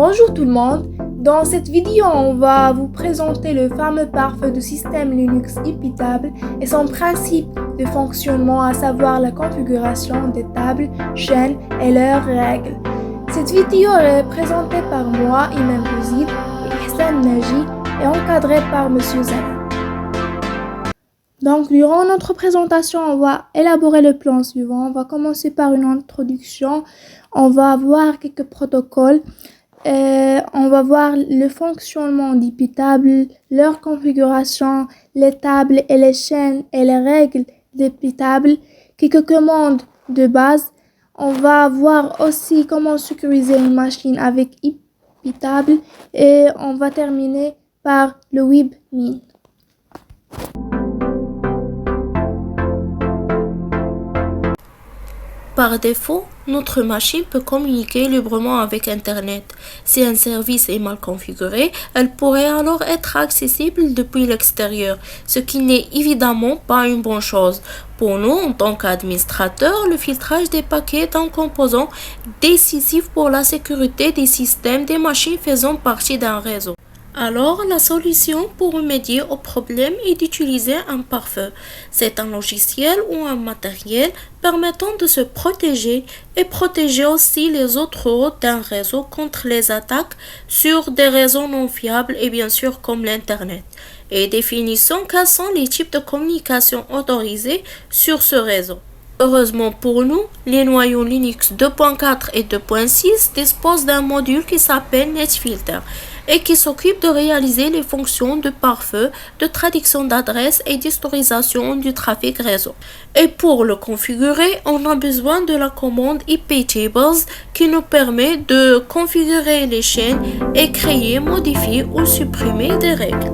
Bonjour tout le monde, dans cette vidéo on va vous présenter le fameux pare-feu du système Linux Ipitable et son principe de fonctionnement, à savoir la configuration des tables, chaînes et leurs règles. Cette vidéo est présentée par moi, Iman Bouzid et Ihsan Naji et encadrée par Monsieur Zana. Donc, durant notre présentation, on va élaborer le plan suivant. On va commencer par une introduction. On va voir quelques protocoles. On va voir le fonctionnement d'Ipitable, leur configuration, les tables et les chaînes et les règles d'Ipitable, quelques commandes de base. On va voir aussi comment sécuriser une machine avec Ipitable et on va terminer par le webmin. Par défaut, notre machine peut communiquer librement avec Internet. Si un service est mal configuré, elle pourrait alors être accessible depuis l'extérieur, ce qui n'est évidemment pas une bonne chose. Pour nous, en tant qu'administrateurs, le filtrage des paquets est un composant décisif pour la sécurité des systèmes des machines faisant partie d'un réseau. Alors, la solution pour remédier au problème est d'utiliser un pare-feu. C'est un logiciel ou un matériel permettant de se protéger et protéger aussi les autres hôtes d'un réseau contre les attaques sur des réseaux non fiables et bien sûr comme l'Internet. Et définissons quels sont les types de communication autorisés sur ce réseau. Heureusement pour nous, les noyaux Linux 2.4 et 2.6 disposent d'un module qui s'appelle NetFilter et qui s'occupe de réaliser les fonctions de pare-feu, de traduction d'adresses et d'historisation du trafic réseau. Et pour le configurer, on a besoin de la commande iptables qui nous permet de configurer les chaînes et créer, modifier ou supprimer des règles.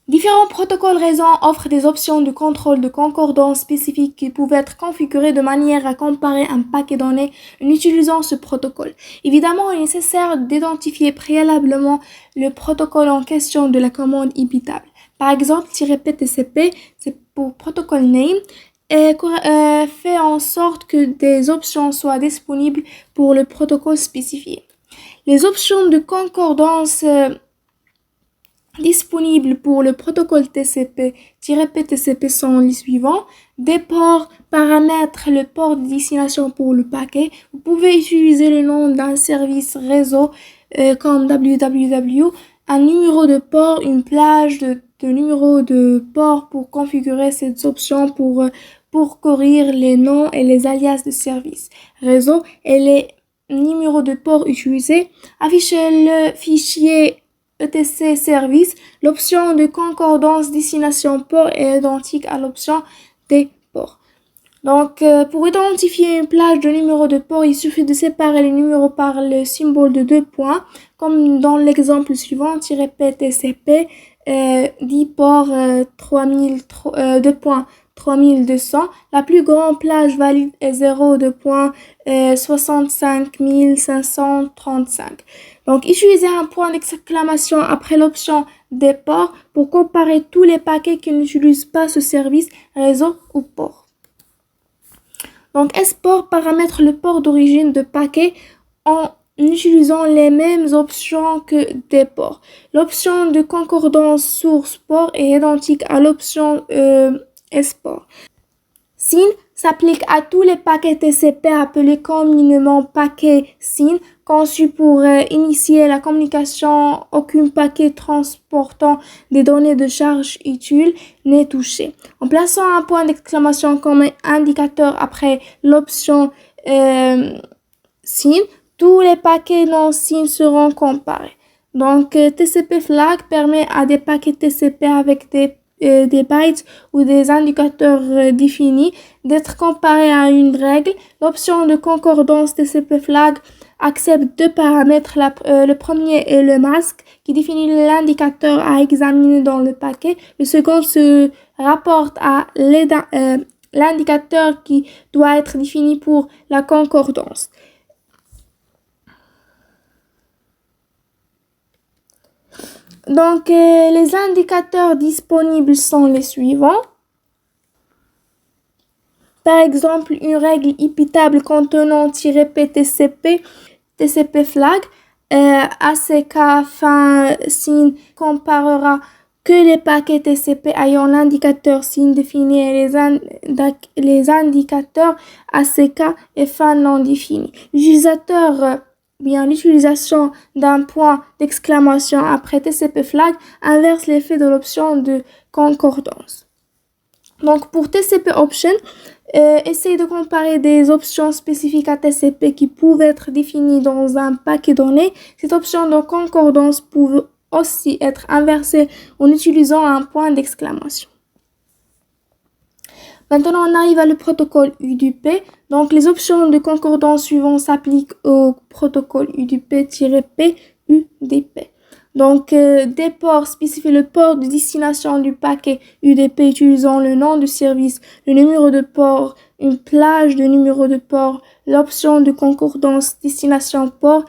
Différents protocoles réseau offrent des options de contrôle de concordance spécifiques qui peuvent être configurées de manière à comparer un paquet donné en utilisant ce protocole. Évidemment, il est nécessaire d'identifier préalablement le protocole en question de la commande Ipitable. Par exemple, -ptcp, c'est pour protocol name, et fait en sorte que des options soient disponibles pour le protocole spécifié. Les options de concordance disponibles pour le protocole TCP-PTCP sont les suivants. Des ports, paramètres, le port de destination pour le paquet. Vous pouvez utiliser le nom d'un service réseau comme www, un numéro de port, une plage de numéros de port pour configurer ces options pour courir les noms et les alias de service réseau et les numéros de port utilisés. Afficher le fichier ETC service, l'option de concordance destination port est identique à l'option des ports. Donc, pour identifier une plage de numéro de port, il suffit de séparer les numéros par le symbole de 2 points, comme dans l'exemple suivant, -ptcp, 10 ports 3200. La plus grande plage valide est 0.65535. Donc, utilisez un point d'exclamation après l'option des ports pour comparer tous les paquets qui n'utilisent pas ce service, réseau ou port. Donc, export paramètre le port d'origine de paquet en utilisant les mêmes options que des ports. L'option de concordance source port est identique à l'option export. SYN s'applique à tous les paquets TCP appelés communément paquets SYN, conçus pour initier la communication. Aucun paquet transportant des données de charge utiles n'est touché. En plaçant un point d'exclamation comme indicateur après l'option SYN, tous les paquets non SYN seront comparés. Donc, TCP flag permet à des paquets TCP avec des bytes ou des indicateurs définis d'être comparés à une règle. L'option de concordance TCP flag accepte deux paramètres. Le premier est le masque qui définit l'indicateur à examiner dans le paquet. Le second se rapporte à l'indicateur qui doit être défini pour la concordance. Donc, les indicateurs disponibles sont les suivants. Par exemple, une règle immutable contenant -p TCP flag, ACK fin signe comparera que les paquets TCP ayant l'indicateur signe défini et les indicateurs ACK et fin non défini. L'utilisation d'un point d'exclamation après TCP flag inverse l'effet de l'option de concordance. Donc pour TCP option, essaye de comparer des options spécifiques à TCP qui peuvent être définies dans un paquet donné. Cette option de concordance peut aussi être inversée en utilisant un point d'exclamation. Maintenant, on arrive à le protocole UDP. Donc, les options de concordance suivantes s'appliquent au protocole UDP-P UDP. Donc, des ports spécifient le port de destination du paquet UDP utilisant le nom du service, le numéro de port, une plage de numéro de port. L'option de concordance destination port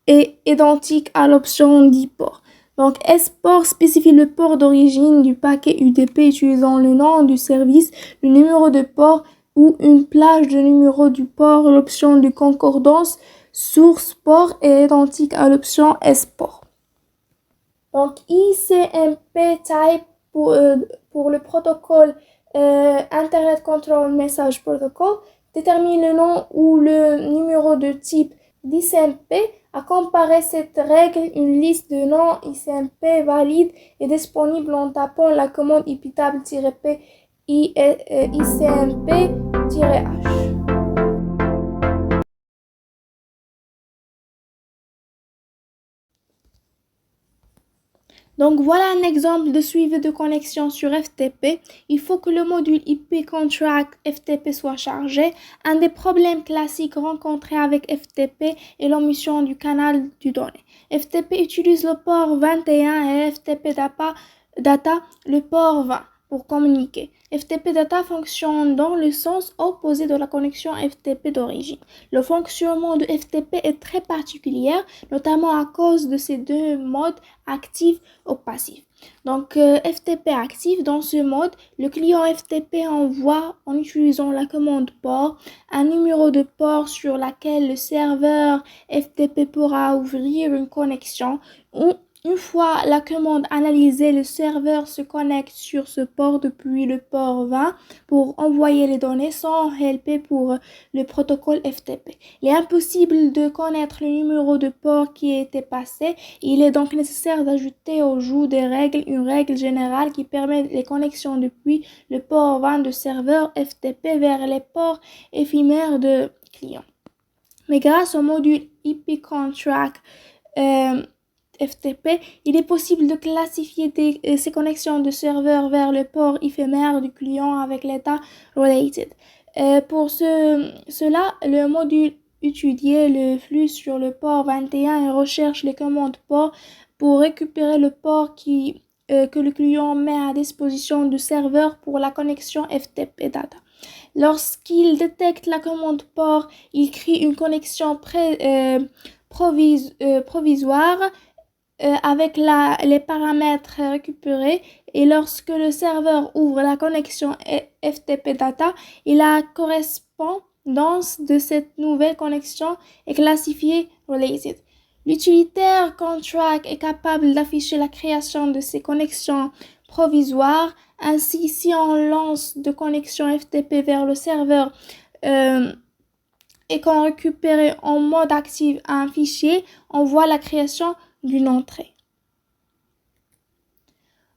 est identique à l'option d'e-port. Donc, S-port spécifie le port d'origine du paquet UDP utilisant le nom du service, le numéro de port ou une plage de numéro du port. L'option de concordance source port est identique à l'option S-port. Donc, ICMP type pour le protocole Internet Control Message Protocol détermine le nom ou le numéro de type d'ICMP. À comparer cette règle, une liste de noms ICMP valide est disponible en tapant la commande immutable-p ICMP-h. Donc voilà un exemple de suivi de connexion sur FTP. Il faut que le module IP Contract FTP soit chargé. Un des problèmes classiques rencontrés avec FTP est l'omission du canal du données. FTP utilise le port 21 et FTP Data le port 20 pour communiquer. FTP Data fonctionne dans le sens opposé de la connexion FTP d'origine. Le fonctionnement de FTP est très particulier, notamment à cause de ces deux modes actifs ou passifs. Donc, FTP actif, dans ce mode, le client FTP envoie, en utilisant la commande port, un numéro de port sur lequel le serveur FTP pourra ouvrir une connexion. Une fois la commande analysée, le serveur se connecte sur ce port depuis le port 20 pour envoyer les données sans help pour le protocole FTP. Il est impossible de connaître le numéro de port qui a été passé. Il est donc nécessaire d'ajouter au jeu des règles une règle générale qui permet les connexions depuis le port 20 de serveur FTP vers les ports éphémères de clients. Mais grâce au module IP Contract FTP, il est possible de classifier ces connexions de serveur vers le port éphémère du client avec l'état related. Pour cela, le module étudie le flux sur le port 21 et recherche les commandes port pour récupérer le port que le client met à disposition du serveur pour la connexion FTP data. Lorsqu'il détecte la commande port, il crée une connexion provisoire avec les paramètres récupérés, et lorsque le serveur ouvre la connexion FTP data, la correspondance de cette nouvelle connexion est classifiée related. L'utilitaire contract est capable d'afficher la création de ces connexions provisoires. Ainsi, si on lance de connexion FTP vers le serveur et qu'on récupère en mode actif un fichier, on voit la création d'une entrée.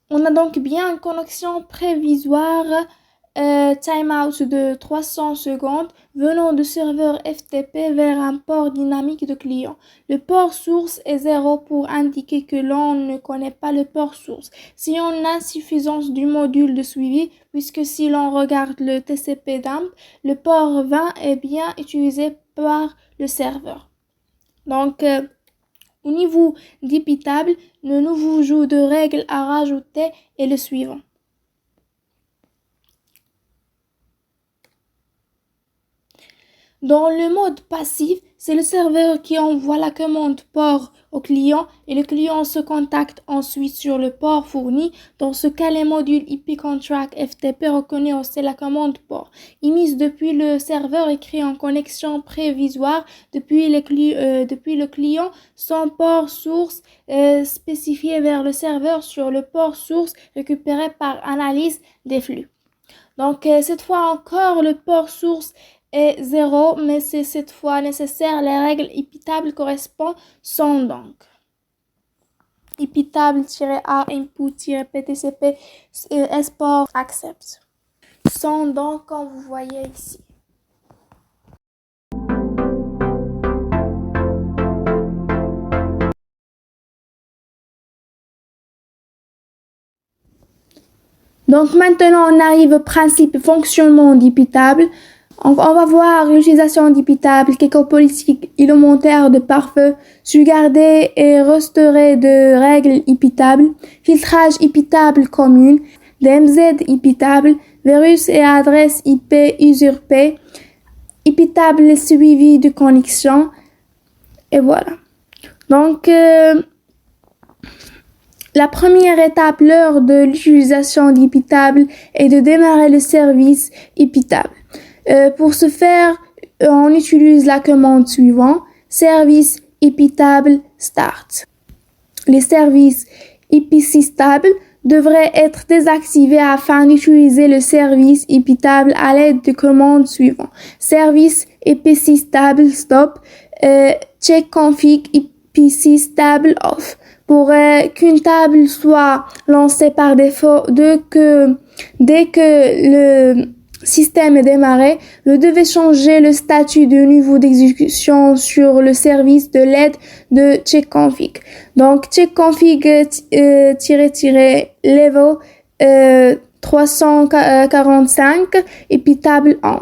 On a donc bien une connexion provisoire timeout de 300 secondes venant du serveur FTP vers un port dynamique de client. Le port source est 0 pour indiquer que l'on ne connaît pas le port source. Si on a insuffisance du module de suivi, puisque si l'on regarde le TCP dump, le port 20 est bien utilisé par le serveur. Donc, au niveau d'immutable, le nouveau jeu de règles à rajouter est le suivant. Dans le mode passif, c'est le serveur qui envoie la commande port au client et le client se contacte ensuite sur le port fourni. Dans ce cas, les modules IP Contract FTP reconnaît aussi la commande port émise depuis le serveur et crée une connexion prévisoire depuis le client son port source spécifié vers le serveur sur le port source récupéré par analyse des flux. Donc, cette fois encore, le port source est 0, mais c'est cette fois nécessaire. Les règles IP-tables correspondent sont donc IP-table-A input-PTCP export accept sont donc comme vous voyez ici. Donc maintenant, on arrive au principe fonctionnement d'IP-table. On va voir l'utilisation d'IP-table, quelques politiques élémentaires de pare-feu, sauvegarder et restaurer de règles IP-table, filtrage IP-table commune, DMZ IP-table, virus et adresse IP usurpée, IP-table suivi de connexion, et voilà. Donc, la première étape lors de l'utilisation d'IP-table est de démarrer le service IP-table. Pour ce faire, on utilise la commande suivante, service IP-table start. Les services IP-stable devraient être désactivés afin d'utiliser le service IP-table à l'aide de commandes suivantes. Service IP-stable stop, check config IP-stable off. Pour qu'une table soit lancée par défaut, dès que le système est démarré, vous devez changer le statut de niveau d'exécution sur le service de l'aide de checkconfig. Donc, checkconfig-level 345 IP-table on.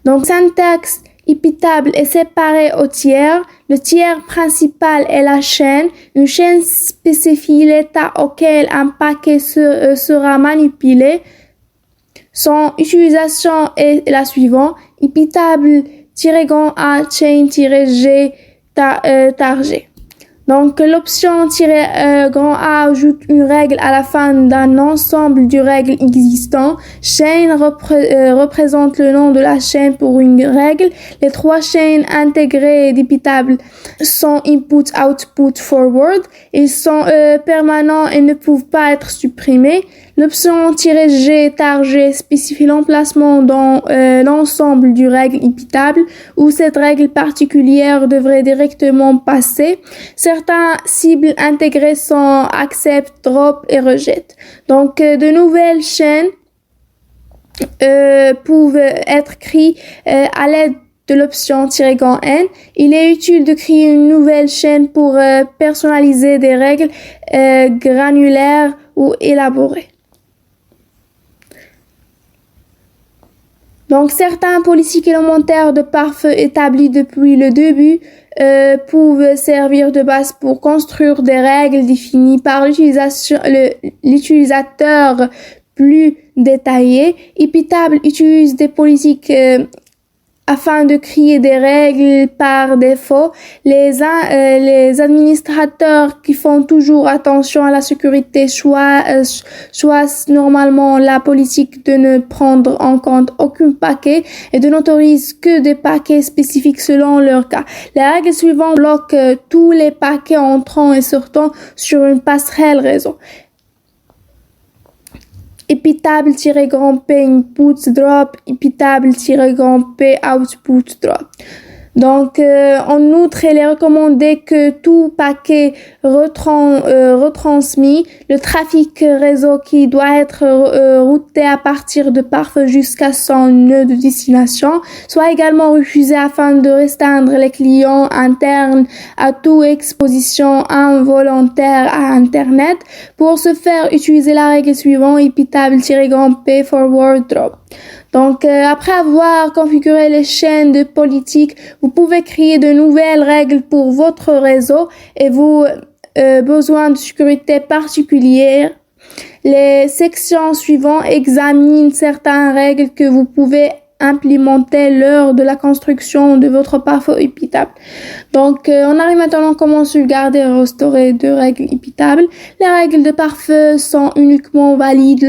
Donc, syntaxe IP-table est séparé au tiers. Le tiers principal est la chaîne. Une chaîne spécifie l'état auquel un paquet sera manipulé. Son utilisation est la suivante. IP-table-A chain-G target. Donc, l'option "-A" ajoute une règle à la fin d'un ensemble de règles existantes. Chain représente le nom de la chaîne pour une règle. Les trois chaînes intégrées d'IP-table sont input, output, forward. Ils sont permanents et ne peuvent pas être supprimés. L'option "-G target spécifie l'emplacement dans l'ensemble du règle IP-table où cette règle particulière devrait directement passer. Certains cibles intégrées sont accept, drop et reject. Donc, de nouvelles chaînes peuvent être créées à l'aide de l'option "-N". Il est utile de créer une nouvelle chaîne pour personnaliser des règles granulaires ou élaborées. Donc, certains politiques élémentaires de pare-feu établis depuis le début peuvent servir de base pour construire des règles définies par l'utilisateur plus détaillé. IP-table utilise des politiques afin de créer des règles par défaut. Les administrateurs qui font toujours attention à la sécurité choisissent normalement la politique de ne prendre en compte aucun paquet et de n'autoriser que des paquets spécifiques selon leur cas. La règle suivante bloque tous les paquets entrant et sortant sur une passerelle réseau. IP-table-P input drop, IP-table-P output drop. Donc, en outre, il est recommandé que tout paquet retransmis, le trafic réseau qui doit être routé à partir de pare-feu jusqu'à son nœud de destination, soit également refusé afin de restreindre les clients internes à toute exposition involontaire à Internet. Pour ce faire, utilisez la règle suivante, IP-table-P forward drop. Donc, après avoir configuré les chaînes de politique, vous pouvez créer de nouvelles règles pour votre réseau et vos besoins de sécurité particuliers. Les sections suivantes examinent certaines règles que vous pouvez implémentées lors de la construction de votre pare-feu équitable. Donc, on arrive maintenant à comment sauvegarder et restaurer deux règles équitables. Les règles de pare-feu sont uniquement valides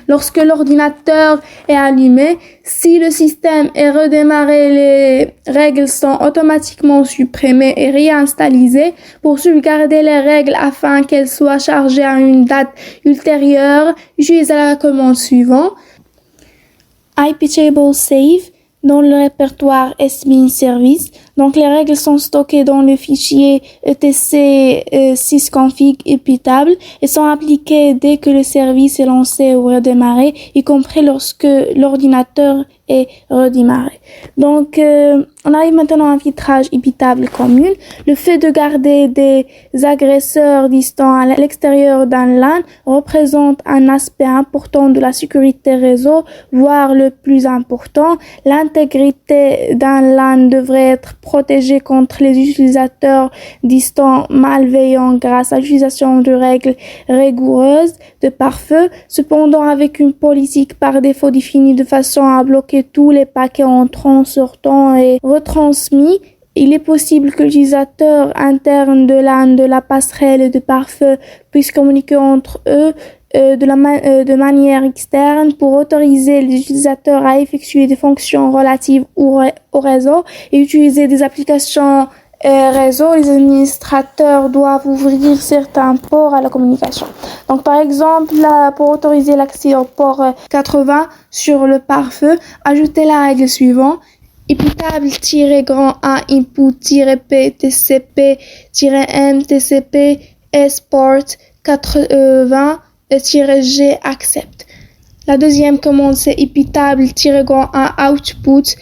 lorsque l'ordinateur est allumé. Si le système est redémarré, les règles sont automatiquement supprimées et réinstallées. Pour sauvegarder les règles afin qu'elles soient chargées à une date ultérieure, utilisez la commande suivante. iptable save dans le répertoire SBIN service. Donc, les règles sont stockées dans le fichier etc/sysconfig équitable et sont appliquées dès que le service est lancé ou redémarré, y compris lorsque l'ordinateur est redémarré. Donc, on arrive maintenant à un filtrage équitable commun. Le fait de garder des agresseurs distants à l'extérieur d'un LAN représente un aspect important de la sécurité réseau, voire le plus important. L'intégrité d'un LAN devrait être protégée contre les utilisateurs distants malveillants grâce à l'utilisation de règles rigoureuses de pare-feu. Cependant, avec une politique par défaut définie de façon à bloquer tous les paquets entrants, sortants et retransmis, il est possible que l'utilisateur interne de LAN de la passerelle de pare-feu puisse communiquer entre eux de manière externe pour autoriser les utilisateurs à effectuer des fonctions relatives au réseau et utiliser des applications réseau. Les administrateurs doivent ouvrir certains ports à la communication. Donc, par exemple, pour autoriser l'accès au port 80 sur le pare-feu, ajoutez la règle suivante. Équitable-A input-P TCP-M TCP S-port 80-G accept. La deuxième commande, c'est équitable-A output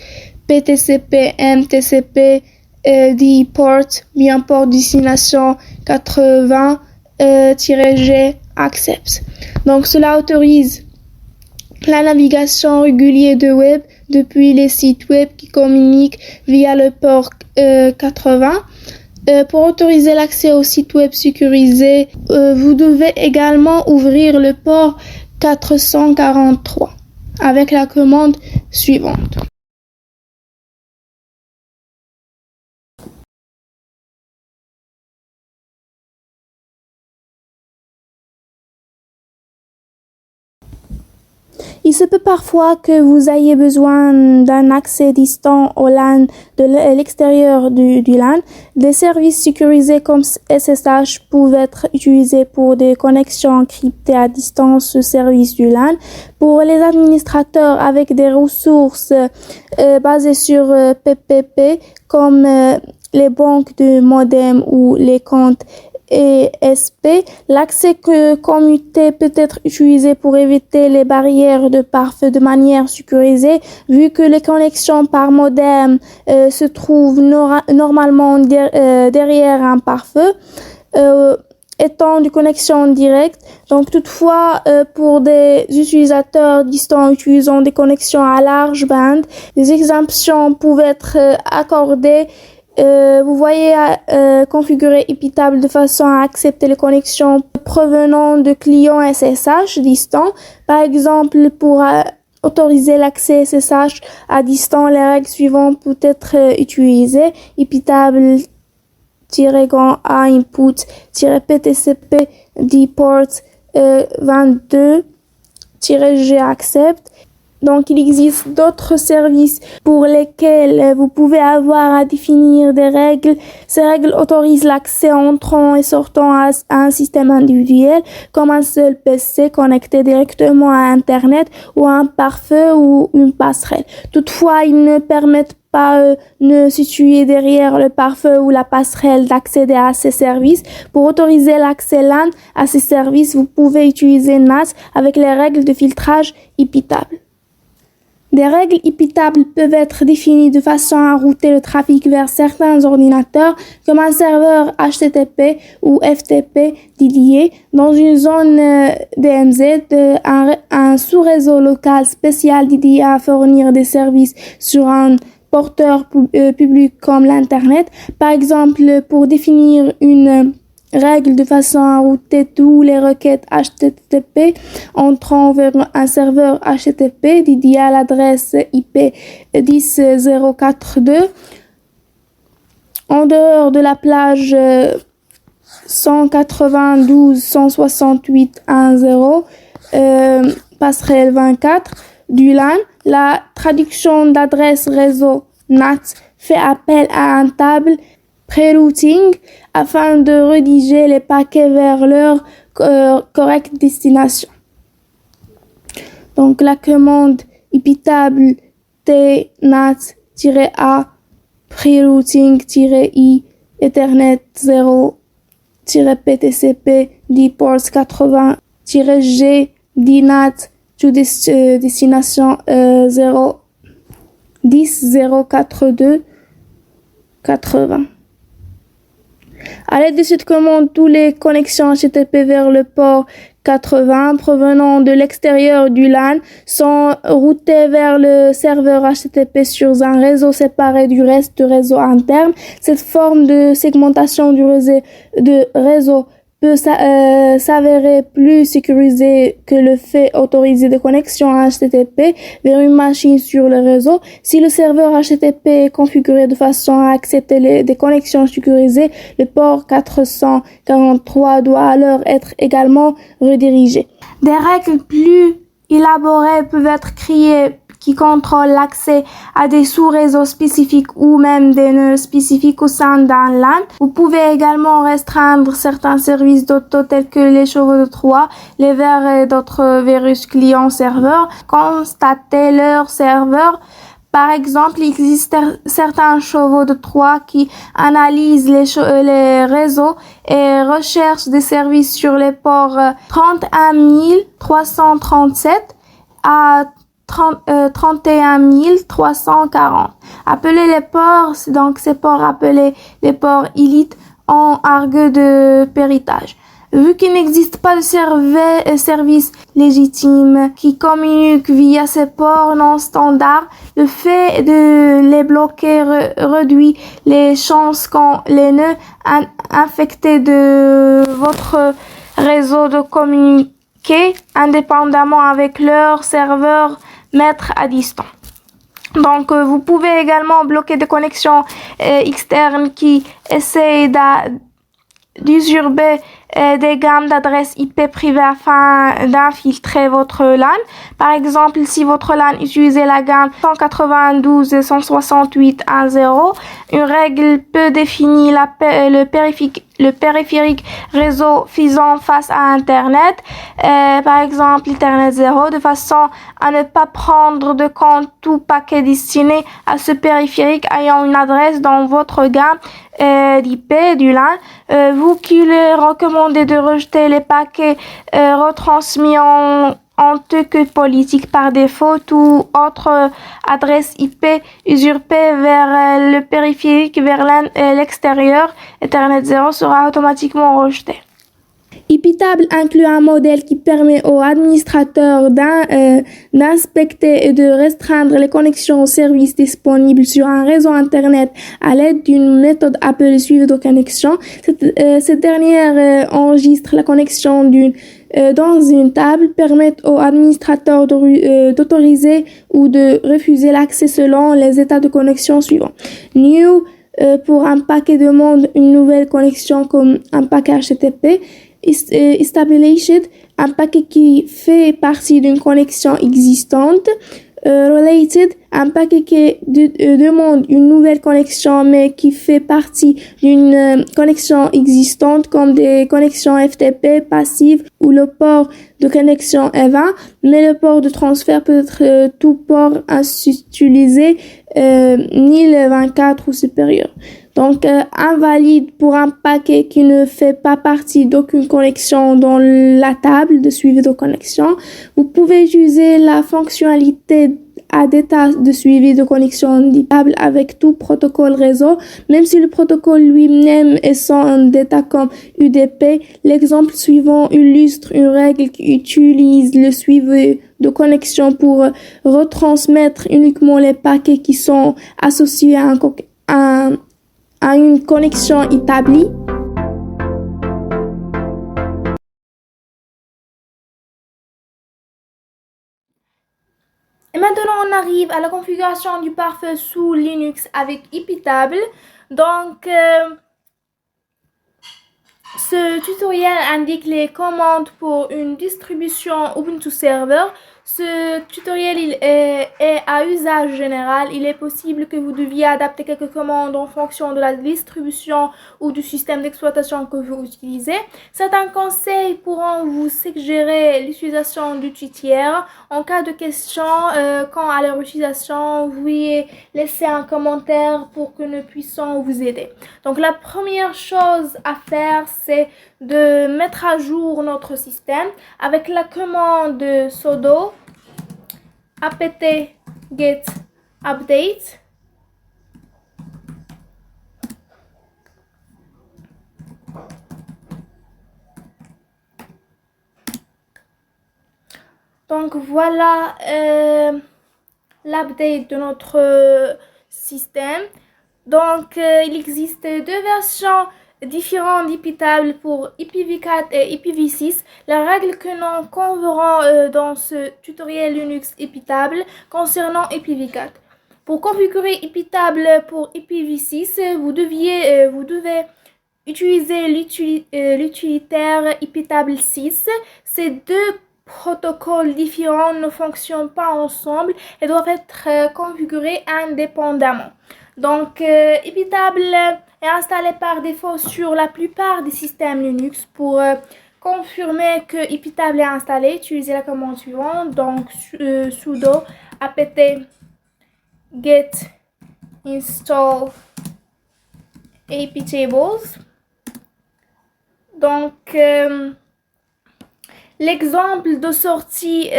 PTCP-M TCP D port bien port destination 80-G accept. Donc, cela autorise la navigation régulière de web depuis les sites web qui communiquent via le port 80. Pour autoriser l'accès au site web sécurisé, vous devez également ouvrir le port 443 avec la commande suivante. Il se peut parfois que vous ayez besoin d'un accès distant au LAN de l'extérieur du LAN. Des services sécurisés comme SSH peuvent être utilisés pour des connexions encryptées à distance au service du LAN. Pour les administrateurs avec des ressources basées sur PPP comme les banques de modem ou les comptes ESP, l'accès commuté peut être utilisé pour éviter les barrières de pare-feu de manière sécurisée, vu que les connexions par modem se trouvent normalement derrière un pare-feu, étant de connexion directe. Donc, toutefois, pour des utilisateurs distants utilisant des connexions à large bande, des exemptions peuvent être accordées. Vous voyez configurer équitable de façon à accepter les connexions provenant de clients SSH distants. Par exemple, pour autoriser l'accès SSH à distance, les règles suivantes peuvent être utilisées. Équitable-A input-PTCP D-port 22-G accept. Donc, il existe d'autres services pour lesquels vous pouvez avoir à définir des règles. Ces règles autorisent l'accès entrant et sortant à un système individuel, comme un seul PC connecté directement à Internet ou un pare-feu ou une passerelle. Toutefois, ils ne permettent pas de situer derrière le pare-feu ou la passerelle d'accéder à ces services. Pour autoriser l'accès LAN à ces services, vous pouvez utiliser NAT avec les règles de filtrage équitable. Des règles équitables peuvent être définies de façon à router le trafic vers certains ordinateurs, comme un serveur HTTP ou FTP dédié. Dans une zone DMZ, un sous-réseau local spécial dédié à fournir des services sur un porteur public comme l'Internet. Par exemple, pour définir une règle de façon à router toutes les requêtes HTTP entrant vers un serveur HTTP dédié à l'adresse IP 10.0.4.2 en dehors de la plage 192.168.1.0 passerelle 24 du LAN. La traduction d'adresse réseau NAT fait appel à un table pré-routing afin de rediriger les paquets vers leur correcte destination. Donc la commande iptable tnat-a pre-routing-i Ethernet 0-ptcp d ports 80-g dnat to destination 10.0.4.2.80. À l'aide de cette commande, toutes les connexions HTTP vers le port 80 provenant de l'extérieur du LAN sont routées vers le serveur HTTP sur un réseau séparé du reste du réseau interne. Cette forme de segmentation du réseau peut s'avérer plus sécurisée que le fait autorisé de connexion HTTP vers une machine sur le réseau. Si le serveur HTTP est configuré de façon à accepter des connexions sécurisées, le port 443 doit alors être également redirigé. Des règles plus élaborées peuvent être créées qui contrôlent l'accès à des sous-réseaux spécifiques ou même des nœuds spécifiques au sein d'un LAN. Vous pouvez également restreindre certains services d'auto tels que les chevaux de Troie, les vers et d'autres virus client-serveur. Constatez leur serveur. Par exemple, il existe certains chevaux de Troie qui analysent les réseaux et recherchent des services sur les ports 31 337 à 31 340. Appelez les ports, donc ces ports appelés les ports élites en argot de péritage. Vu qu'il n'existe pas de service légitime qui communique via ces ports non standards, le fait de les bloquer réduit les chances qu'ont les nœuds infectés de votre réseau de communiquer indépendamment avec leur serveur maître à distance. Donc, vous pouvez également bloquer des connexions externes qui essayent d'usurper des gammes d'adresses IP privées afin d'infiltrer votre LAN. Par exemple, si votre LAN utilisait la gamme 192.168.1.0, une règle peut définir le périphérique réseau faisant face à Internet, par exemple Ethernet 0, de façon à ne pas prendre de compte tout paquet destiné à ce périphérique ayant une adresse dans votre gamme d'IP du LAN. Vous qui le recommandez de rejeter les paquets retransmis en tant que politique par défaut ou autre adresse IP usurpée vers le périphérique vers l'extérieur, Ethernet 0 sera automatiquement rejeté. iptable inclut un modèle qui permet aux administrateurs d'inspecter et de restreindre les connexions aux services disponibles sur un réseau Internet à l'aide d'une méthode appelée suivi de connexion. Cette dernière enregistre la connexion dans une table, permet aux administrateurs d'autoriser ou de refuser l'accès selon les états de connexion suivants. New pour un paquet demande une nouvelle connexion comme un paquet HTTP. Established, un paquet qui fait partie d'une connexion existante. Related, un paquet qui demande une nouvelle connexion mais qui fait partie d'une connexion existante comme des connexions FTP passives ou le port de connexion EVA, mais le port de transfert peut être tout port utilisé, ni le 24 ou supérieur. Donc, invalide pour un paquet qui ne fait pas partie d'aucune connexion dans la table de suivi de connexion. Vous pouvez utiliser la fonctionnalité à d'état de suivi de connexion iptable avec tout protocole réseau, même si le protocole lui-même est sans d'état comme UDP. L'exemple suivant illustre une règle qui utilise le suivi de connexion pour retransmettre uniquement les paquets qui sont associés à une connexion établie. on arrive à la configuration du pare-feu sous Linux avec iptable. Donc, ce tutoriel indique les commandes pour une distribution Ubuntu Server. Ce tutoriel est à usage général. Il est possible que vous deviez adapter quelques commandes en fonction de la distribution ou du système d'exploitation que vous utilisez. Certains conseils pourront vous suggérer l'utilisation d'outils tiers. En cas de question quant à leur utilisation, veuillez laisser un commentaire pour que nous puissions vous aider. Donc la première chose à faire, c'est de mettre à jour notre système avec la commande sudo apt-get update. Donc voilà l'update de notre système. Donc il existe deux versions différentes d'iptable pour IPv4 et IPv6. La règle que nous converrons dans ce tutoriel Linux iptable concernant IPv4. Pour configurer iptable pour IPv6, vous devez utiliser l'utilitaire iptable 6. Ces deux protocoles différents ne fonctionnent pas ensemble et doivent être configurés indépendamment. Donc, iptable est installé par défaut sur la plupart des systèmes Linux. Pour confirmer que iptable est installé, utilisez la commande suivante. Donc, sudo apt-get install iptables. Donc, l'exemple de sortie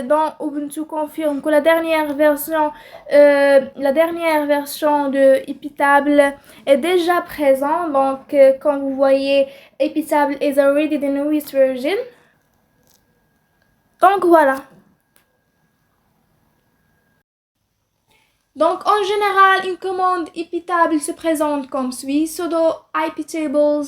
dans Ubuntu confirme que la dernière version de iptable est déjà présente. Donc, comme vous voyez, iptable is already the newest version. Donc, voilà. Donc, en général, une commande iptable se présente comme suit: sudo iptables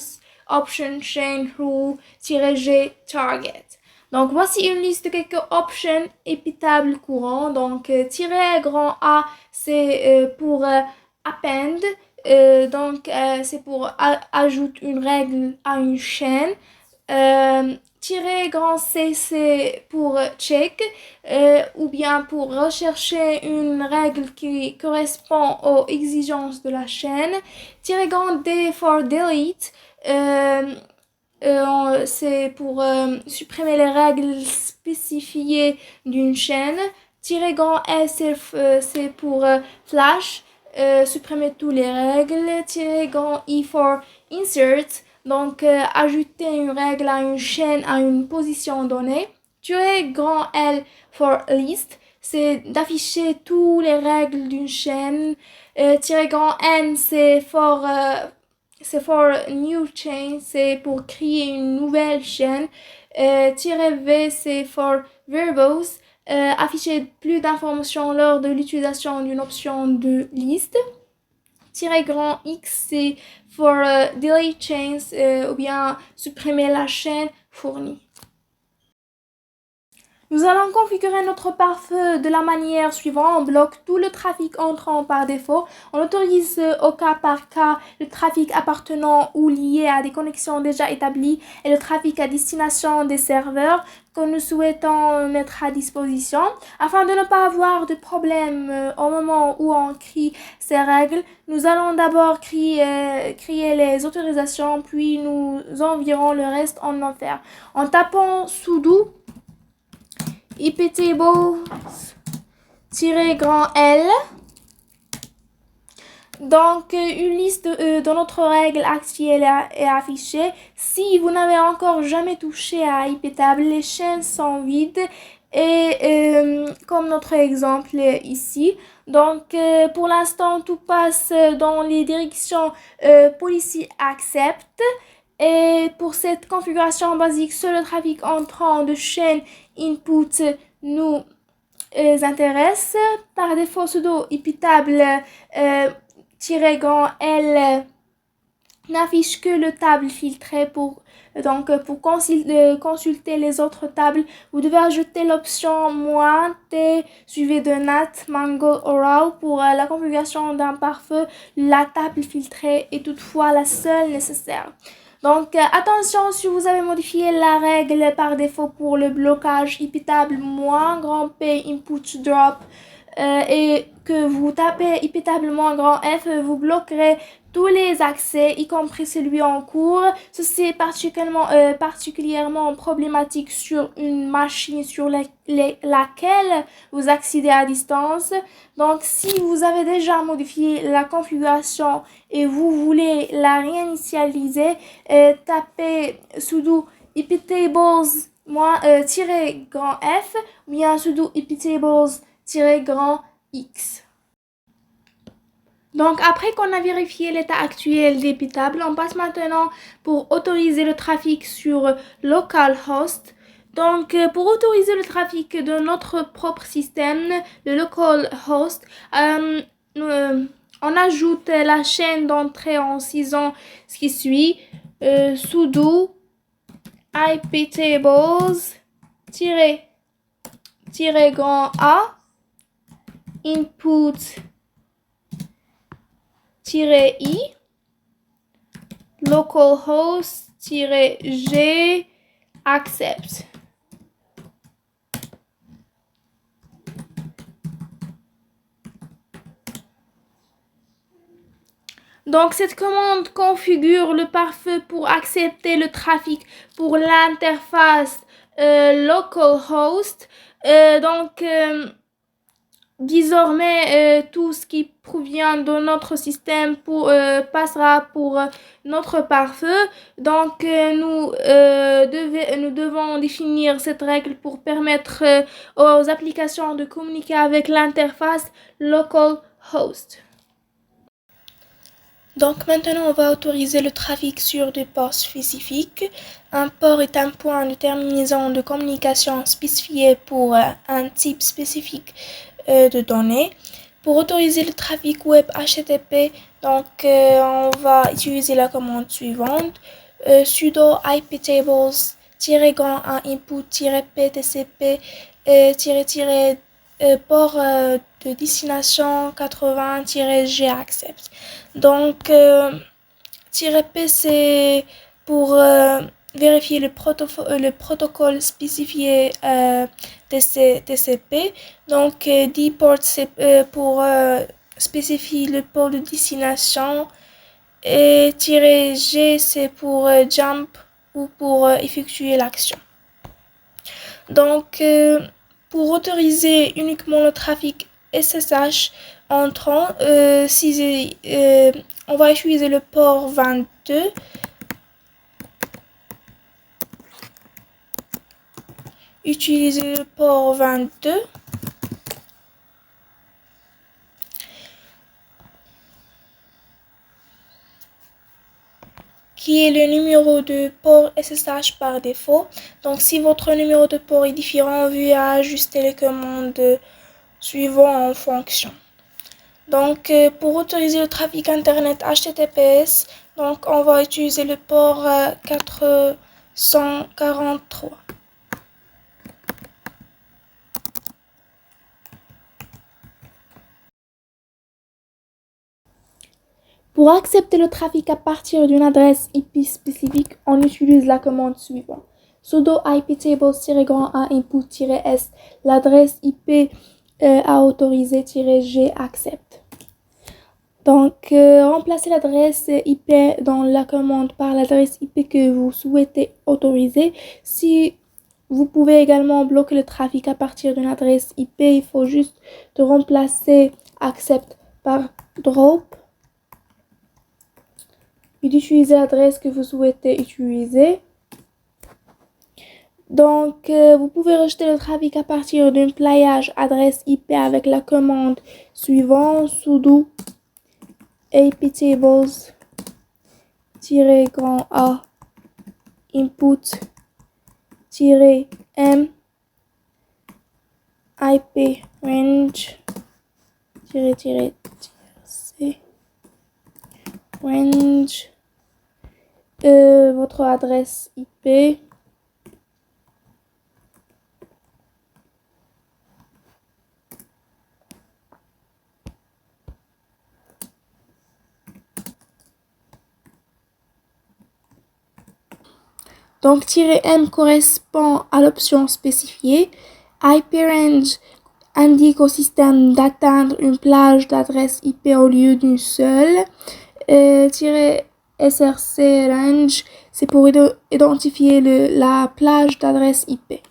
option chain rule-g target. Donc, voici une liste de quelques options iptable courants. Donc, -A, c'est pour append. Donc, c'est pour ajouter une règle à une chaîne. -C, c'est pour check ou bien pour rechercher une règle qui correspond aux exigences de la chaîne. -D for delete. C'est pour supprimer les règles spécifiées d'une chaîne. -S, c'est pour flash, supprimer toutes les règles. -I for insert, donc ajouter une règle à une chaîne à une position donnée. -L for list, c'est d'afficher toutes les règles d'une chaîne. -N, c'est for new chain, c'est pour créer une nouvelle chaîne. -V, c'est for verbose, afficher plus d'informations lors de l'utilisation d'une option de liste. -X, c'est for delete chains, ou bien supprimer la chaîne fournie. Nous allons configurer notre pare-feu de la manière suivante. On bloque tout le trafic entrant par défaut. On autorise au cas par cas le trafic appartenant ou lié à des connexions déjà établies et le trafic à destination des serveurs que nous souhaitons mettre à disposition. Afin de ne pas avoir de problème au moment où on crée ces règles, nous allons d'abord créer les autorisations, puis nous enverrons le reste en enfer. En tapant sudo iptables-L. Donc, une liste de notre règle actuelle est affichée. Si vous n'avez encore jamais touché à iptable, les chaînes sont vides et comme notre exemple ici. Donc, pour l'instant, tout passe dans les directions policy accept. Et pour cette configuration basique, seul le trafic entrant de chaîne input nous intéresse. Par défaut, sudo iptable -L n'affiche que le table filtré pour consulter les autres tables. Vous devez ajouter l'option moins T suivi de nat, mango ou raw pour la configuration d'un pare-feu. La table filtrée est toutefois la seule nécessaire. Donc, attention, si vous avez modifié la règle par défaut pour le blocage IP table moins grand P input drop et que vous tapez IP table moins grand F, vous bloquerez tous les accès, y compris celui en cours. Ceci est particulièrement problématique sur une machine sur laquelle vous accédez à distance. Donc, si vous avez déjà modifié la configuration et vous voulez la réinitialiser, tapez sudo iptables -grand F ou bien sudo iptables-grand X. Donc, après qu'on a vérifié l'état actuel des tables, on passe maintenant pour autoriser le trafic sur localhost. Donc, pour autoriser le trafic de notre propre système, le localhost, on ajoute la chaîne d'entrée en utilisant ce qui suit, sudo iptables-grand A input -i localhost-g accept. Donc, cette commande configure le pare-feu pour accepter le trafic pour l'interface localhost. Désormais, tout ce qui provient de notre système passera pour notre pare-feu. Donc, nous devons définir cette règle pour permettre aux applications de communiquer avec l'interface localhost. Donc maintenant, on va autoriser le trafic sur des ports spécifiques. Un port est un point de terminaison de communication spécifié pour un type spécifique de données. Pour autoriser le trafic web HTTP, on va utiliser la commande suivante. Sudo iptables-grand input-ptcp port de destination 80-g accept. Donc, -p c'est pour vérifier le protocole spécifié TCP. Donc, dport c'est pour spécifier le port de destination. Et -g c'est pour jump ou pour effectuer l'action. Donc, pour autoriser uniquement le trafic SSH entrant, on va utiliser le port 22. Utiliser le port 22. Qui est le numéro de port SSH par défaut. Donc, si votre numéro de port est différent, veuillez ajuster les commandes suivant en fonction. Donc, pour autoriser le trafic Internet HTTPS, donc on va utiliser le port 443. Pour accepter le trafic à partir d'une adresse IP spécifique, on utilise la commande suivante. Sudo iptables-grand A input-s, l'adresse IP à autoriser-g accept. Donc, remplacez l'adresse IP dans la commande par l'adresse IP que vous souhaitez autoriser. Si vous pouvez également bloquer le trafic à partir d'une adresse IP, il faut juste de remplacer accept par drop et d'utiliser l'adresse que vous souhaitez utiliser. Donc, vous pouvez rejeter le trafic à partir d'un playage adresse IP avec la commande suivante, sudo iptables-grand A input-m IP range-c range votre adresse IP. Donc, "-m" correspond à l'option spécifiée. IP range indique au système d'atteindre une plage d'adresse IP au lieu d'une seule. "-src range, c'est pour identifier la plage d'adresse IP.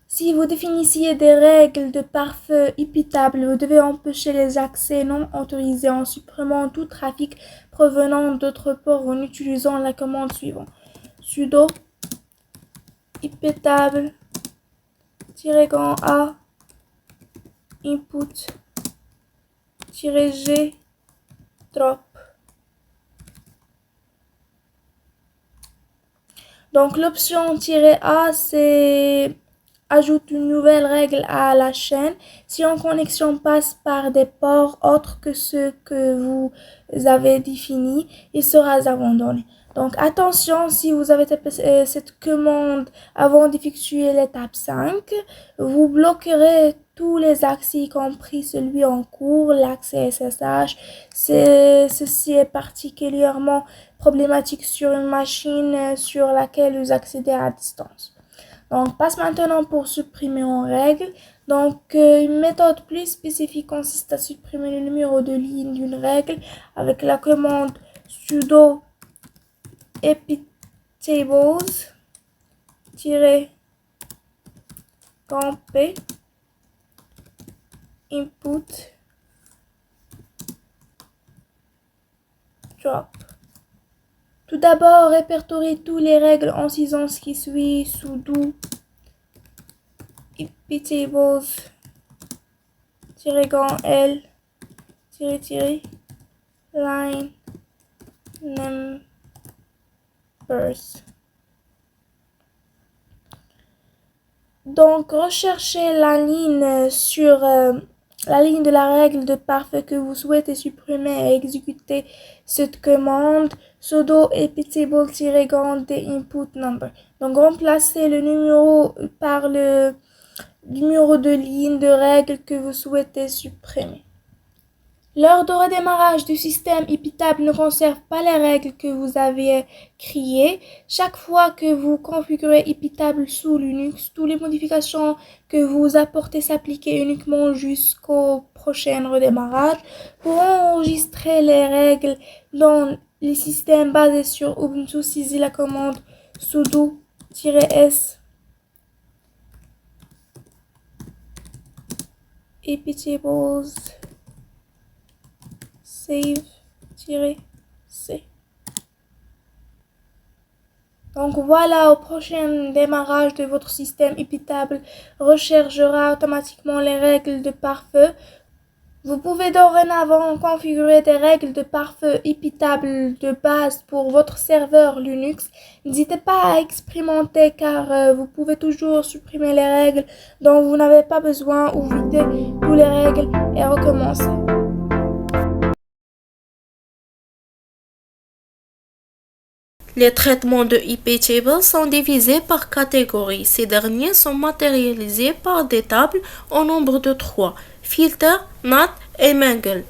Si vous définissiez des règles de pare-feu immutables, vous devez empêcher les accès non autorisés en supprimant tout trafic provenant d'autres ports en utilisant la commande suivante. Sudo immutable -a input -g drop. Donc l'option -a, c'est ajoute une nouvelle règle à la chaîne. Si une connexion passe par des ports autres que ceux que vous avez définis, il sera abandonné. Donc attention, si vous avez tapé cette commande avant d'effectuer l'étape 5, vous bloquerez tous les accès, y compris celui en cours, l'accès SSH. Ceci est particulièrement problématique sur une machine sur laquelle vous accédez à distance. Donc, passe maintenant pour supprimer en règle. Donc, une méthode plus spécifique consiste à supprimer le numéro de ligne d'une règle avec la commande sudo epitables-p input drop. Tout d'abord, répertoriez toutes les règles en utilisant ce qui suit sudo epitables -l line numbers. Donc, recherchez la ligne sur la ligne de la règle de pare-feu que vous souhaitez supprimer et exécutez cette commande sudo epitable-input number. Donc, remplacez le numéro par le numéro de ligne de règle que vous souhaitez supprimer. L'heure de redémarrage du système immutable ne conserve pas les règles que vous avez créées. Chaque fois que vous configurez immutable sous Linux, toutes les modifications que vous apportez s'appliquent uniquement jusqu'au prochain redémarrage. Pour enregistrer les règles dans les systèmes basés sur Ubuntu, saisissez la commande sudo-s epitables save-c. Donc voilà, au prochain démarrage de votre système immutable, rechargera automatiquement les règles de pare-feu. Vous pouvez dorénavant configurer des règles de pare-feu immutables de base pour votre serveur Linux. N'hésitez pas à expérimenter car vous pouvez toujours supprimer les règles dont vous n'avez pas besoin ou vider toutes les règles et recommencer. Les traitements de IP tables sont divisés par catégories. Ces derniers sont matérialisés par des tables au nombre de 3, filter, NAT et Mangle.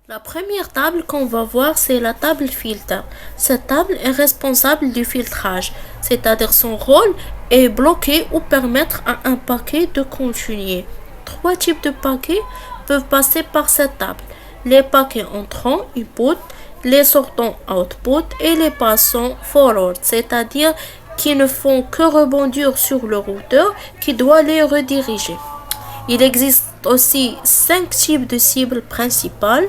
La première table qu'on va voir, c'est la table filter. Cette table est responsable du filtrage, c'est-à-dire son rôle est bloquer ou permettre à un paquet de continuer. 3 types de paquets peuvent passer par cette table. Les paquets entrants, input, les sortants output et les passants forward, c'est-à-dire qui ne font que rebondir sur le routeur qui doit les rediriger. Il existe aussi 5 types de cibles principales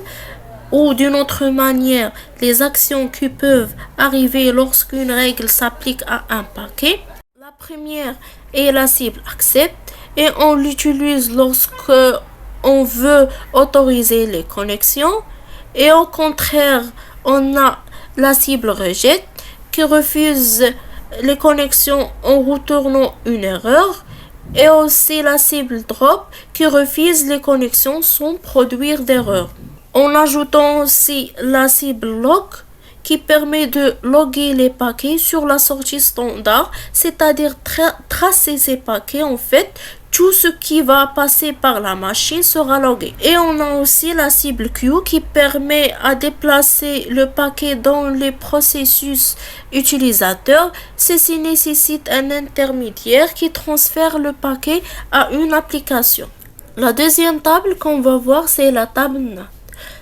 ou d'une autre manière, les actions qui peuvent arriver lorsqu'une règle s'applique à un paquet. La première est la cible accept et on l'utilise lorsque on veut autoriser les connexions. Et au contraire, on a la cible reject qui refuse les connexions en retournant une erreur et aussi la cible drop qui refuse les connexions sans produire d'erreur. en ajoutant aussi la cible log qui permet de loguer les paquets sur la sortie standard, c'est-à-dire tracer ces paquets en fait. Tout ce qui va passer par la machine sera logué. Et on a aussi la cible queue qui permet à déplacer le paquet dans les processus utilisateurs. Ceci nécessite un intermédiaire qui transfère le paquet à une application. La deuxième table qu'on va voir, c'est la table NAT.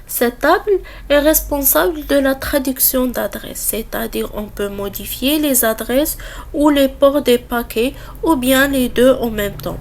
Cette table est responsable de la traduction d'adresses, c'est-à-dire on peut modifier les adresses ou les ports des paquets ou bien les deux en même temps.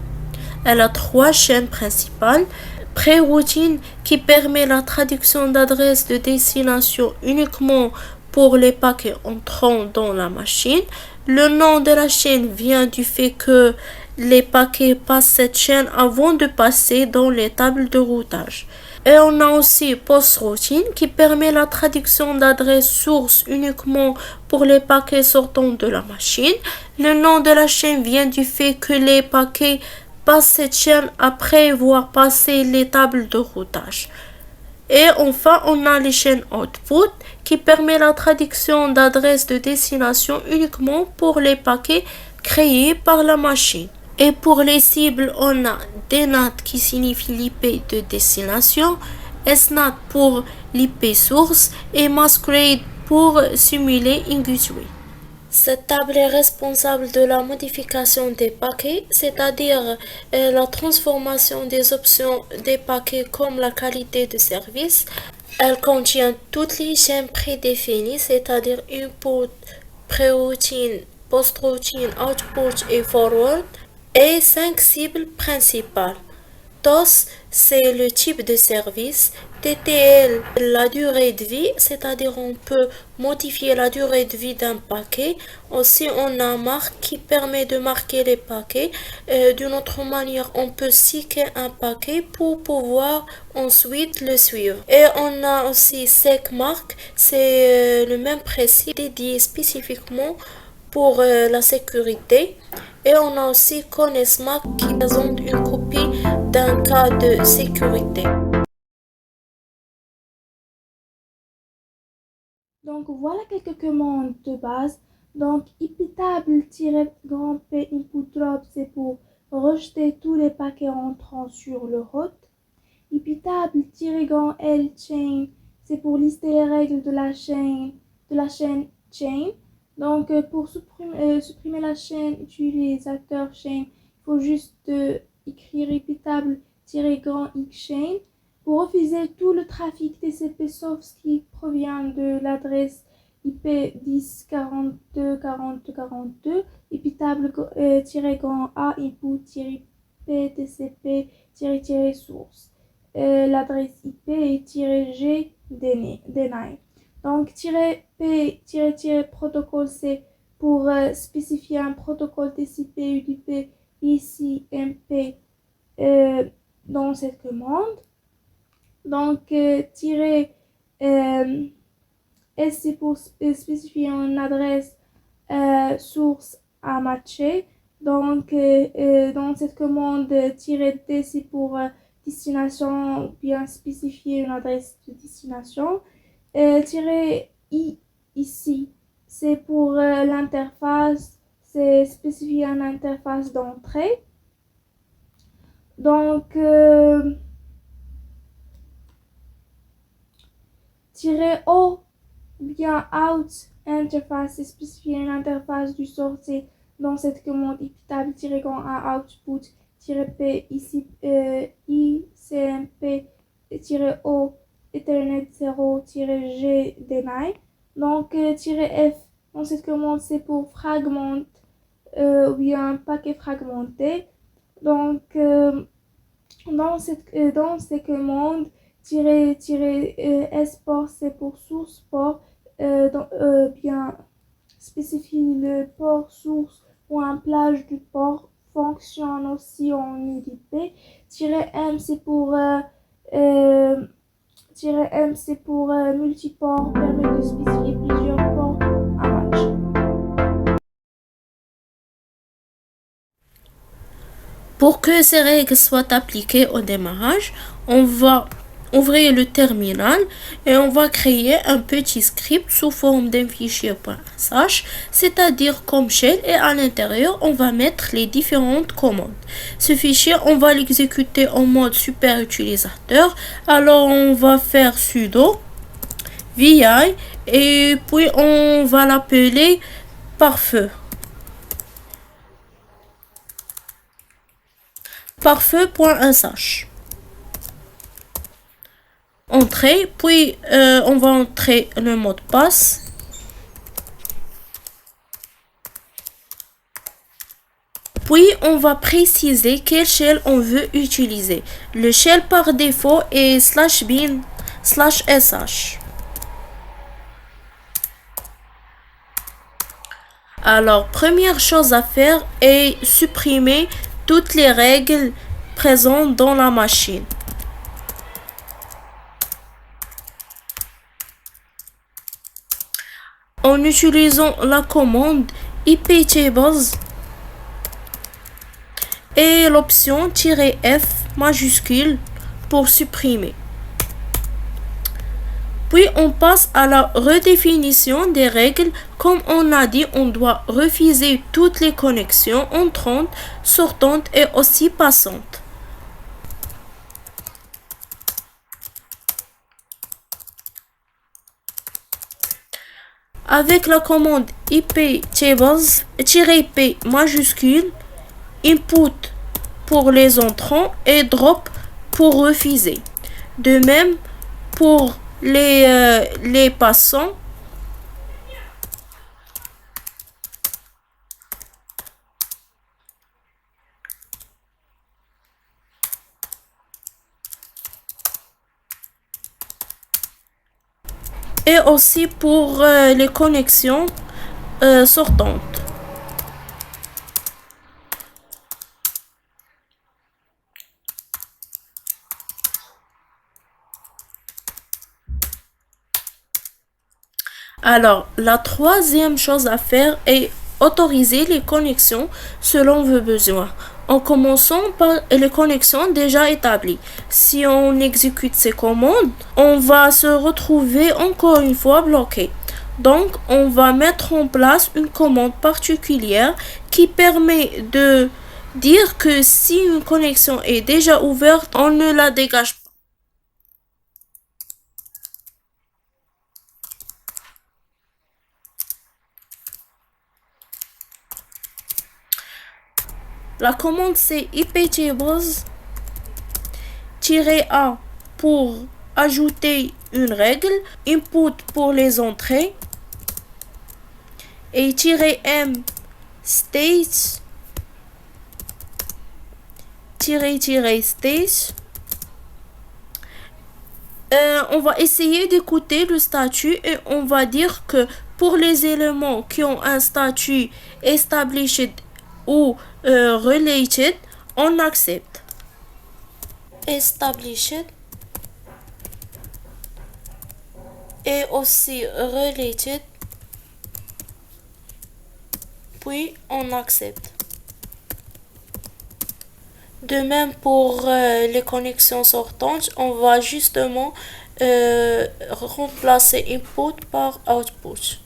Elle a trois chaînes principales. Préroutine qui permet la traduction d'adresses de destination uniquement pour les paquets entrant dans la machine. Le nom de la chaîne vient du fait que les paquets passent cette chaîne avant de passer dans les tables de routage. Et on a aussi post-routine qui permet la traduction d'adresse source uniquement pour les paquets sortant de la machine. Le nom de la chaîne vient du fait que les paquets passent cette chaîne après avoir passé les tables de routage. Et enfin, on a les chaînes output qui permet la traduction d'adresse de destination uniquement pour les paquets créés par la machine. Et pour les cibles, on a DNAT qui signifie l'IP de destination, SNAT pour l'IP source et Masquerade pour simuler une gateway. Cette table est responsable de la modification des paquets, c'est-à-dire la transformation des options des paquets comme la qualité de service. Elle contient toutes les chaînes prédéfinies, c'est-à-dire input, préroutine, post-routine, output et forward, et 5 cibles principales. TOS, c'est le type de service. TTL, la durée de vie, c'est-à-dire on peut modifier la durée de vie d'un paquet. Aussi, on a marque qui permet de marquer les paquets. D'une autre manière, on peut seeker un paquet pour pouvoir ensuite le suivre. Et on a aussi SecMark, c'est le même principe dédié spécifiquement pour la sécurité. Et on a aussi ConnectSmart qui présente une copie d'un cas de sécurité. Donc voilà quelques commandes de base. Donc iptable-p input drop, c'est pour rejeter tous les paquets entrant sur le route. Iptable-l chain, c'est pour lister les règles de la chaîne chain. Donc pour supprimer la chaîne utilisateur chain, il faut juste écrire iptable-xchain. Pour refuser tout le trafic TCP sauf ce qui provient de l'adresse IP 10.42.42.42, iptable-a input-p tcp-source. L'adresse IP est -g deny. Donc -p-protocole, c'est pour spécifier un protocole TCP UDP ICMP dans cette commande. Donc S, c'est pour spécifier une adresse source à matcher. Donc dans cette commande, -d, c'est pour destination, bien spécifier une adresse de destination. -i ici, c'est pour l'interface, c'est spécifier une interface d'entrée. Donc -o bien out interface, c'est spécifier une interface du sortie dans cette commande iptable-a output-p ici icmp-o ethernet 0-g deny. Donc -f dans cette commande, c'est pour fragment ou bien paquet fragmenté. Donc dans ces commandes, -s port, c'est pour source port, bien spécifier le port source ou un plage du port fonctionne aussi en UDP. -m, c'est pour multiport, permet de spécifier plusieurs ports à match. Pour que ces règles soient appliquées au démarrage, on va Ouvrez le terminal et on va créer un petit script sous forme d'un fichier .sh, c'est-à-dire comme shell, et à l'intérieur on va mettre les différentes commandes. Ce fichier on va l'exécuter en mode super utilisateur. Alors on va faire sudo vi et puis on va l'appeler parfeu. Parfeu.sh. Entrée, puis on va entrer le mot de passe. Puis on va préciser quel shell on veut utiliser. Le shell par défaut est /bin/sh. Alors, première chose à faire est supprimer toutes les règles présentes dans la machine. En utilisant la commande iptables et l'option -f majuscule pour supprimer. Puis on passe à la redéfinition des règles. Comme on a dit, on doit refuser toutes les connexions entrantes, sortantes et aussi passantes. Avec la commande iptables-p majuscule, input pour les entrants et drop pour refuser. De même pour les passants. Et aussi pour les connexions sortantes. Alors, la troisième chose à faire est autoriser les connexions selon vos besoins, en commençant par les connexions déjà établies. Si on exécute ces commandes, on va se retrouver encore une fois bloqué. Donc, on va mettre en place une commande particulière qui permet de dire que si une connexion est déjà ouverte, on ne la dégage pas. La commande c'est iptables-a pour ajouter une règle, input pour les entrées et -m state -state. On va essayer d'écouter le statut et on va dire que pour les éléments qui ont un statut established ou related, on accepte. Established et aussi related, puis on accepte. De même pour les connexions sortantes, on va justement remplacer input par output.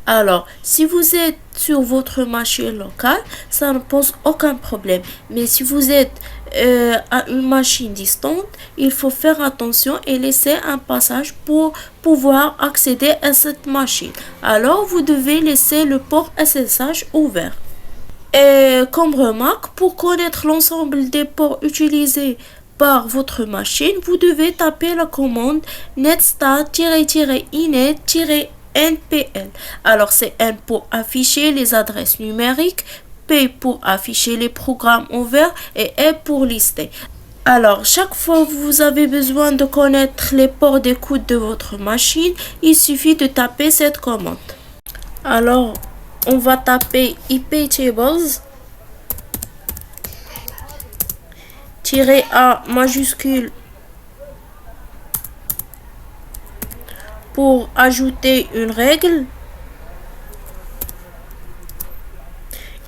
Alors, si vous êtes sur votre machine locale, ça ne pose aucun problème. Mais si vous êtes à une machine distante, il faut faire attention et laisser un passage pour pouvoir accéder à cette machine. Alors, vous devez laisser le port SSH ouvert. Et comme remarque, pour connaître l'ensemble des ports utilisés par votre machine, vous devez taper la commande netstat-inet-npl. Alors c'est N pour afficher les adresses numériques, P pour afficher les programmes ouverts et E pour lister. Alors, chaque fois que vous avez besoin de connaître les ports d'écoute de votre machine, il suffit de taper cette commande. Alors, on va taper iptables -a majuscule pour ajouter une règle,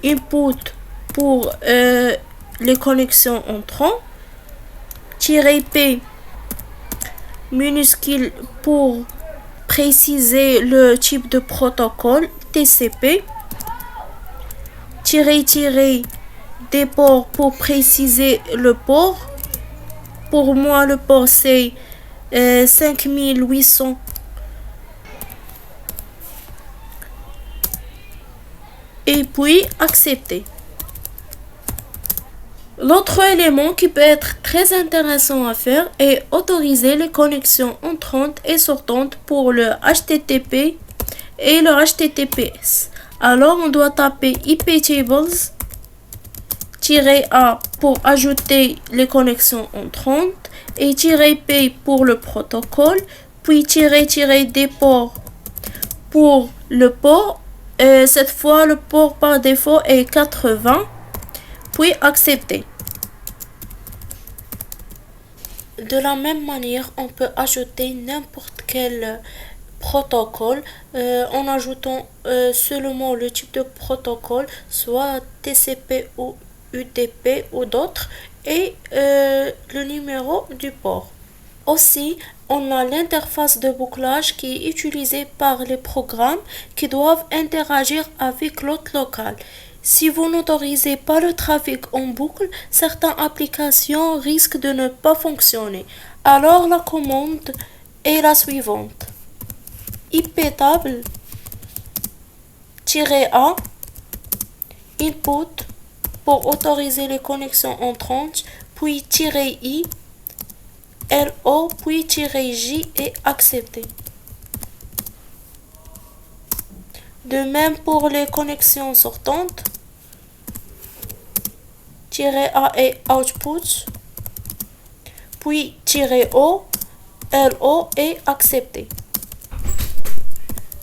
input pour les connexions entrants, -p minuscule pour préciser le type de protocole TCP, tiret des ports pour préciser le port. Pour moi, le port c'est 5800. Et puis accepter. L'autre élément qui peut être très intéressant à faire est autoriser les connexions entrantes et sortantes pour le HTTP et le HTTPS. Alors on doit taper iptables-a pour ajouter les connexions entrantes et -p pour le protocole, puis -des ports pour le port. Cette fois le port par défaut est 80, puis accepter. De la même manière, on peut ajouter n'importe quel protocole en ajoutant seulement le type de protocole, soit TCP ou UDP ou d'autres, et le numéro du port. Aussi, on a l'interface de bouclage qui est utilisée par les programmes qui doivent interagir avec l'hôte local. Si vous n'autorisez pas le trafic en boucle, certaines applications risquent de ne pas fonctionner. Alors la commande est la suivante. iptable-a input pour autoriser les connexions entrantes, puis -i LO puis -j et accepter. De même pour les connexions sortantes, -a et output, puis -o, LO et accepter.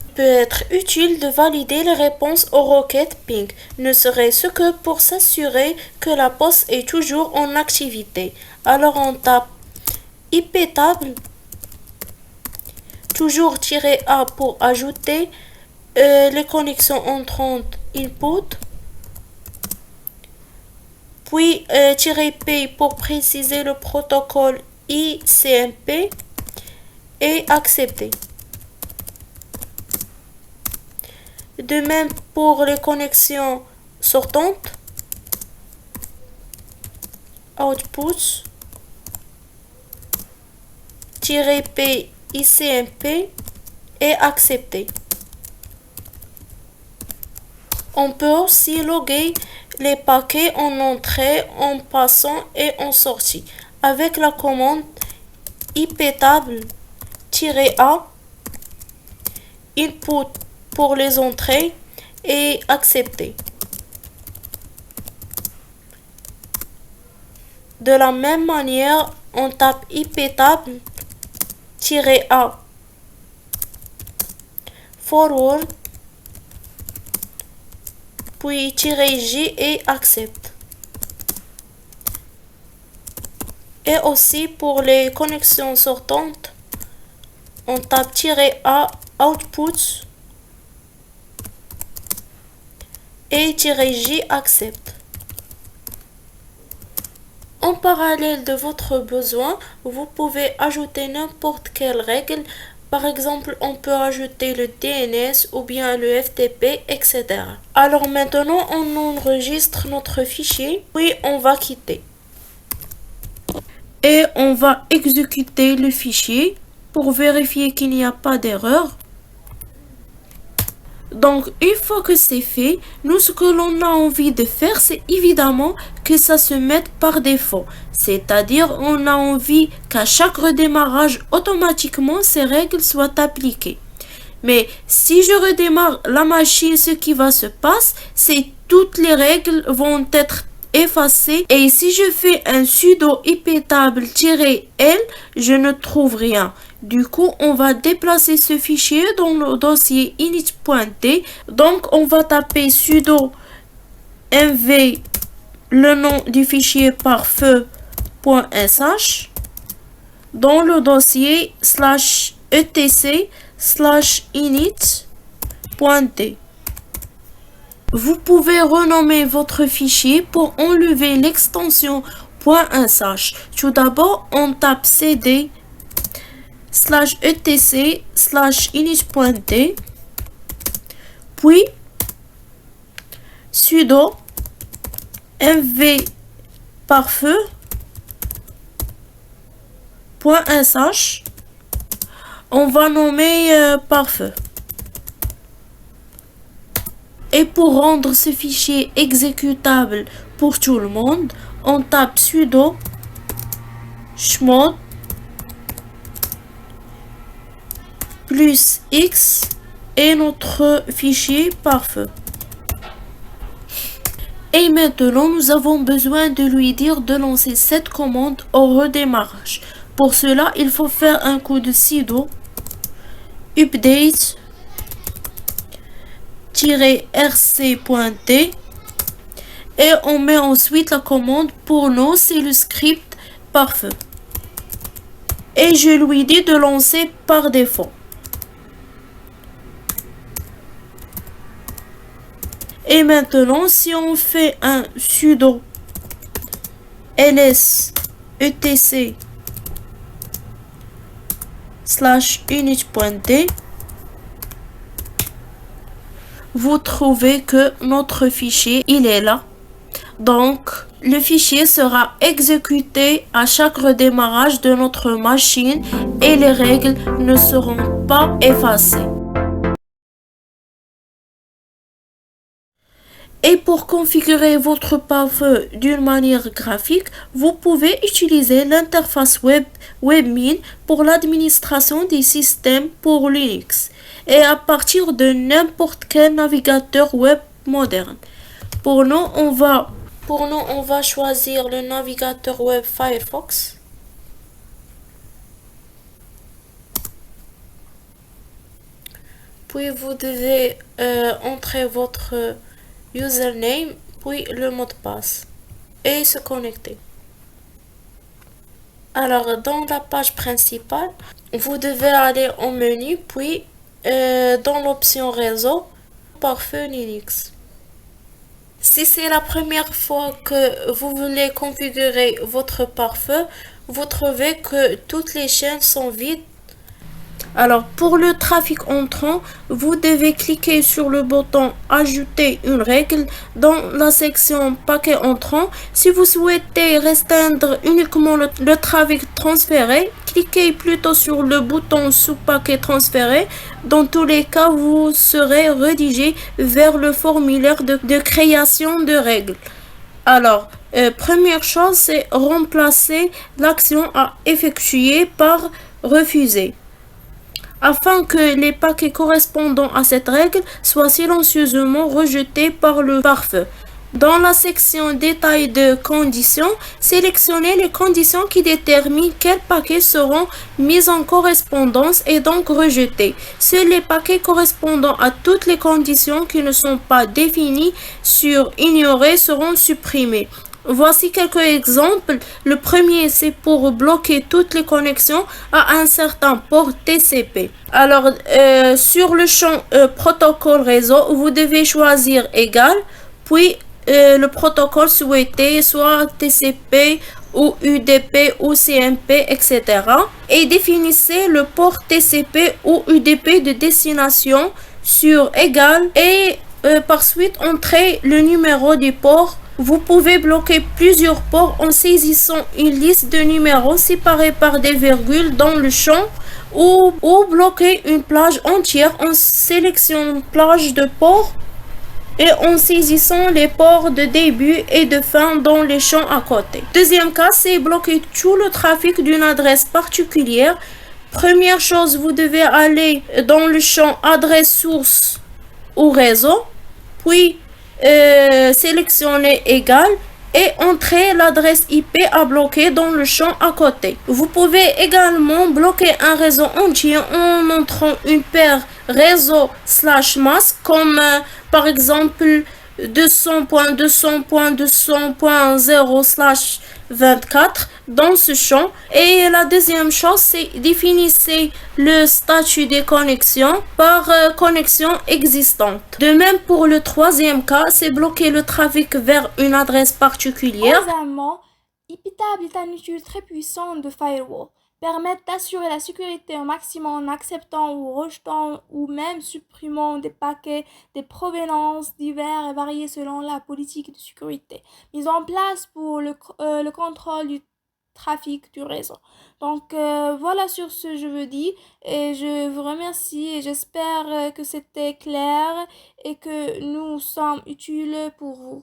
Il peut être utile de valider les réponses aux requêtes ping, ne serait-ce que pour s'assurer que la poste est toujours en activité. Alors on tape iptable, toujours -a pour ajouter les connexions entrantes input, puis -p pour préciser le protocole ICMP et accepter. De même pour les connexions sortantes, output, -p ICMP et accepter. On peut aussi loguer les paquets en entrée, en passant et en sortie avec la commande iptable-a input pour les entrées et accepter. De la même manière, on tape iptable-a forward puis -j et accepte. Et aussi pour les connexions sortantes, on tape -a output et -j accepte. En parallèle de votre besoin, vous pouvez ajouter n'importe quelle règle. Par exemple, on peut ajouter le DNS ou bien le FTP, etc. Alors maintenant, on enregistre notre fichier, puis on va quitter. Et on va exécuter le fichier pour vérifier qu'il n'y a pas d'erreur. Donc, une fois que c'est fait, nous, ce que l'on a envie de faire, c'est évidemment que ça se mette par défaut. C'est-à-dire, on a envie qu'à chaque redémarrage, automatiquement, ces règles soient appliquées. Mais si je redémarre la machine, ce qui va se passer, c'est toutes les règles vont être effacées. Et si je fais un sudo iptable-l, je ne trouve rien. Du coup, on va déplacer ce fichier dans le dossier init.t. Donc, on va taper sudo mv, le nom du fichier par feu.sh, dans le dossier /etc/init.t. Vous pouvez renommer votre fichier pour enlever l'extension .sh. Tout d'abord, on tape cd /etc/init.t, puis sudo mv pare-feu.sh. On va nommer pare-feu. Et pour rendre ce fichier exécutable pour tout le monde, on tape sudo chmod plus x et notre fichier pare-feu. Et maintenant, nous avons besoin de lui dire de lancer cette commande au redémarrage. Pour cela, il faut faire un coup de sudo update-rc.t et on met ensuite la commande. Pour nous, c'est le script pare-feu. Et je lui dis de lancer par défaut. Et maintenant, si on fait un sudo ls etc/init.t, vous trouvez que notre fichier, il est là. Donc, le fichier sera exécuté à chaque redémarrage de notre machine et les règles ne seront pas effacées. Et pour configurer votre pare-feu d'une manière graphique, vous pouvez utiliser l'interface webmin pour l'administration des systèmes pour Linux et à partir de n'importe quel navigateur web moderne. Pour nous, on va choisir le navigateur web Firefox. Puis vous devez entrer votre username, puis le mot de passe et se connecter. Alors, dans la page principale, vous devez aller au menu, puis dans l'option réseau, pare-feu Linux. Si c'est la première fois que vous voulez configurer votre pare-feu, vous trouvez que toutes les chaînes sont vides. Alors, pour le trafic entrant, vous devez cliquer sur le bouton Ajouter une règle dans la section Paquet entrant. Si vous souhaitez restreindre uniquement le trafic transféré, cliquez plutôt sur le bouton Sous paquet transféré. Dans tous les cas, vous serez redirigé vers le formulaire de création de règles. Alors, première chose, c'est remplacer l'action à effectuer par refuser, afin que les paquets correspondant à cette règle soient silencieusement rejetés par le pare-feu. Dans la section Détail de conditions, sélectionnez les conditions qui déterminent quels paquets seront mis en correspondance et donc rejetés. Seuls les paquets correspondant à toutes les conditions qui ne sont pas définies sur ignorer seront supprimés. Voici quelques exemples. Le premier, c'est pour bloquer toutes les connexions à un certain port TCP. Alors, sur le champ protocole réseau, vous devez choisir égal, puis le protocole souhaité, soit TCP ou UDP ou CMP, etc. Et définissez le port TCP ou UDP de destination sur égal et par suite entrez le numéro du port. Vous pouvez bloquer plusieurs ports en saisissant une liste de numéros séparés par des virgules dans le champ ou bloquer une plage entière en sélectionnant plage de ports et en saisissant les ports de début et de fin dans les champs à côté. Deuxième cas, c'est bloquer tout le trafic d'une adresse particulière. Première chose, vous devez aller dans le champ adresse source ou réseau, puis sélectionnez égal et entrez l'adresse IP à bloquer dans le champ à côté. Vous pouvez également bloquer un réseau entier en entrant une paire réseau/masque comme par exemple 200.200.200.0/24 dans ce champ. Et la deuxième chose, c'est définissez le statut des connexions par connexion existante. De même pour le troisième cas, c'est bloquer le trafic vers une adresse particulière. Heureusement, Epitable est un outil très puissant de firewall, permettent d'assurer la sécurité au maximum en acceptant ou rejetant ou même supprimant des paquets de provenance divers et variés selon la politique de sécurité mise en place pour le contrôle du trafic du réseau. Donc voilà sur ce je veux dire et je vous remercie et j'espère que c'était clair et que nous sommes utiles pour vous.